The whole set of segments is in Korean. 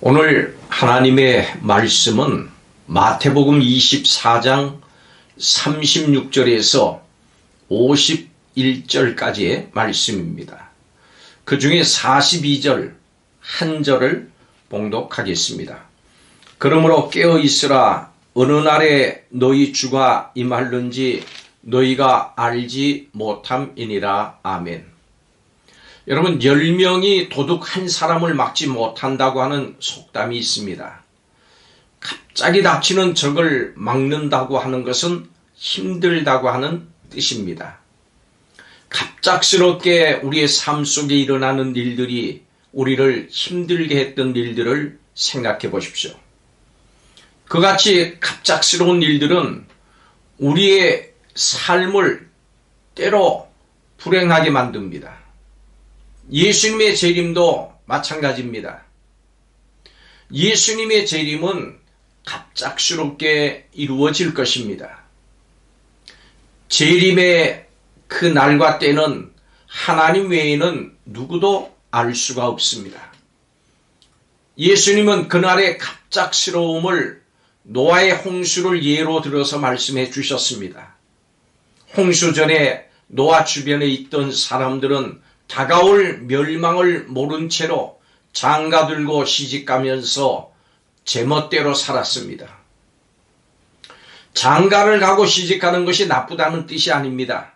오늘 하나님의 말씀은 마태복음 24장 36절에서 51절까지의 말씀입니다. 그 중에 42절 한 절을 봉독하겠습니다. 그러므로 깨어 있으라. 어느 날에 너희 주가 임할는지 너희가 알지 못함이니라. 아멘. 여러분, 10명이 도둑 한 사람을 막지 못한다고 하는 속담이 있습니다. 갑자기 닥치는 적을 막는다고 하는 것은 힘들다고 하는 뜻입니다. 갑작스럽게 우리의 삶 속에 일어나는 일들이 우리를 힘들게 했던 일들을 생각해 보십시오. 그같이 갑작스러운 일들은 우리의 삶을 때로 불행하게 만듭니다. 예수님의 재림도 마찬가지입니다. 예수님의 재림은 갑작스럽게 이루어질 것입니다. 재림의 그 날과 때는 하나님 외에는 누구도 알 수가 없습니다. 예수님은 그날의 갑작스러움을 노아의 홍수를 예로 들어서 말씀해 주셨습니다. 홍수 전에 노아 주변에 있던 사람들은 다가올 멸망을 모른 채로 장가 들고 시집가면서 제멋대로 살았습니다. 장가를 가고 시집가는 것이 나쁘다는 뜻이 아닙니다.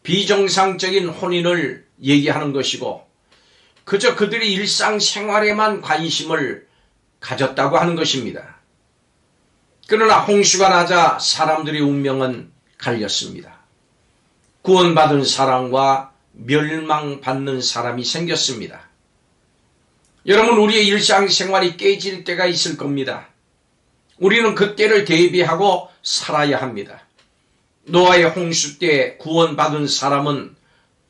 비정상적인 혼인을 얘기하는 것이고 그저 그들이 일상생활에만 관심을 가졌다고 하는 것입니다. 그러나 홍수가 나자 사람들의 운명은 갈렸습니다. 구원받은 사람과 멸망받는 사람이 생겼습니다. 여러분, 우리의 일상생활이 깨질 때가 있을 겁니다. 우리는 그때를 대비하고 살아야 합니다. 노아의 홍수 때 구원받은 사람은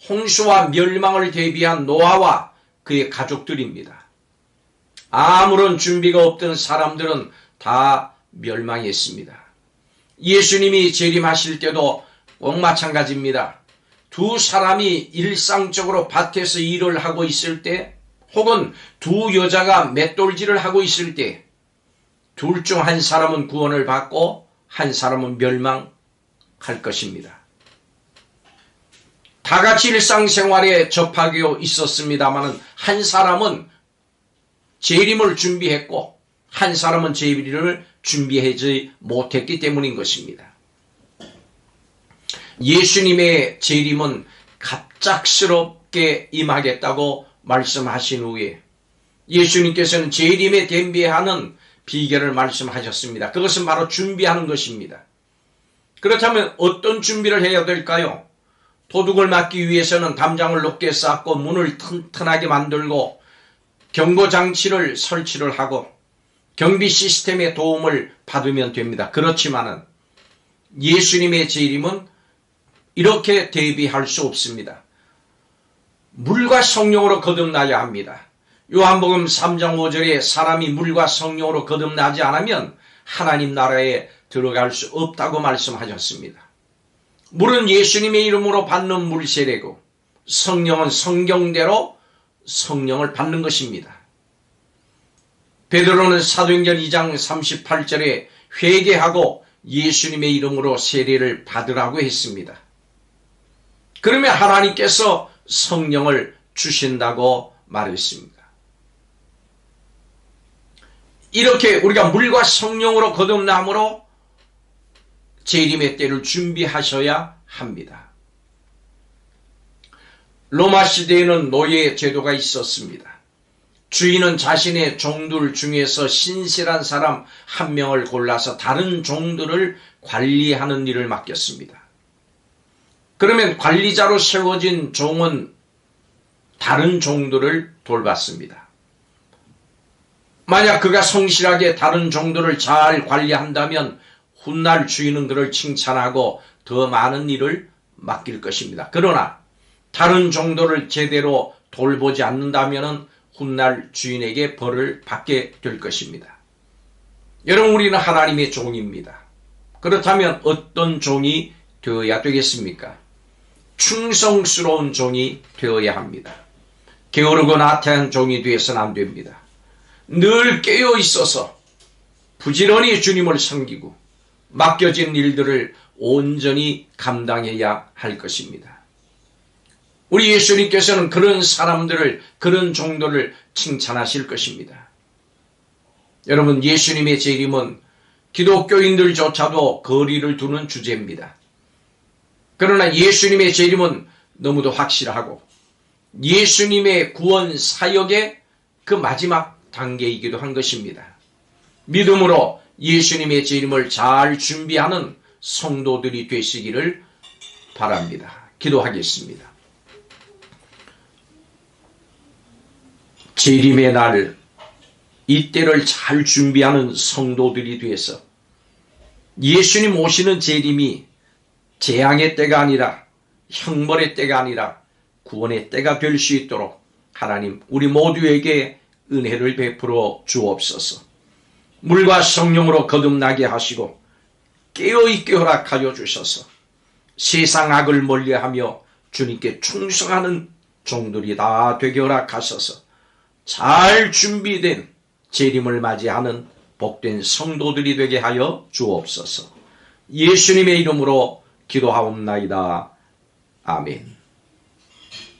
홍수와 멸망을 대비한 노아와 그의 가족들입니다. 아무런 준비가 없던 사람들은 다 멸망했습니다. 예수님이 재림하실 때도 꼭 마찬가지입니다. 두 사람이 일상적으로 밭에서 일을 하고 있을 때 혹은 두 여자가 맷돌질을 하고 있을 때 둘 중 한 사람은 구원을 받고 한 사람은 멸망할 것입니다. 다 같이 일상생활에 접하고 있었습니다만 한 사람은 재림을 준비했고 한 사람은 재림을 준비하지 못했기 때문인 것입니다. 예수님의 재림은 갑작스럽게 임하겠다고 말씀하신 후에 예수님께서는 재림에 대비하는 비결을 말씀하셨습니다. 그것은 바로 준비하는 것입니다. 그렇다면 어떤 준비를 해야 될까요? 도둑을 막기 위해서는 담장을 높게 쌓고 문을 튼튼하게 만들고 경고장치를 설치를 하고 경비 시스템의 도움을 받으면 됩니다. 그렇지만은 예수님의 재림은 이렇게 대비할 수 없습니다. 물과 성령으로 거듭나야 합니다. 요한복음 3장 5절에 사람이 물과 성령으로 거듭나지 않으면 하나님 나라에 들어갈 수 없다고 말씀하셨습니다. 물은 예수님의 이름으로 받는 물세례고 성령은 성경대로 성령을 받는 것입니다. 베드로는 사도행전 2장 38절에 회개하고 예수님의 이름으로 세례를 받으라고 했습니다. 그러면 하나님께서 성령을 주신다고 말했습니다. 이렇게 우리가 물과 성령으로 거듭남으로 재림의 때를 준비하셔야 합니다. 로마 시대에는 노예 제도가 있었습니다. 주인은 자신의 종들 중에서 신실한 사람 한 명을 골라서 다른 종들을 관리하는 일을 맡겼습니다. 그러면 관리자로 세워진 종은 다른 종들을 돌봤습니다. 만약 그가 성실하게 다른 종들을 잘 관리한다면 훗날 주인은 그를 칭찬하고 더 많은 일을 맡길 것입니다. 그러나 다른 종들을 제대로 돌보지 않는다면 훗날 주인에게 벌을 받게 될 것입니다. 여러분, 우리는 하나님의 종입니다. 그렇다면 어떤 종이 되어야 되겠습니까? 충성스러운 종이 되어야 합니다. 게으르고 나태한 종이 되어서는 안 됩니다. 늘 깨어 있어서 부지런히 주님을 섬기고 맡겨진 일들을 온전히 감당해야 할 것입니다. 우리 예수님께서는 그런 사람들을, 그런 종들을 칭찬하실 것입니다. 여러분, 예수님의 재림은 기독교인들조차도 거리를 두는 주제입니다. 그러나 예수님의 재림은 너무도 확실하고 예수님의 구원 사역의 그 마지막 단계이기도 한 것입니다. 믿음으로 예수님의 재림을 잘 준비하는 성도들이 되시기를 바랍니다. 기도하겠습니다. 재림의 날, 이때를 잘 준비하는 성도들이 되어서 예수님 오시는 재림이 재앙의 때가 아니라 형벌의 때가 아니라 구원의 때가 될 수 있도록 하나님 우리 모두에게 은혜를 베풀어 주옵소서. 물과 성령으로 거듭나게 하시고 깨어있게 허락하여 주셔서 세상 악을 멀리하며 주님께 충성하는 종들이 다 되게 허락하셔서 잘 준비된 재림을 맞이하는 복된 성도들이 되게 하여 주옵소서. 예수님의 이름으로 기도하옵나이다. 아멘.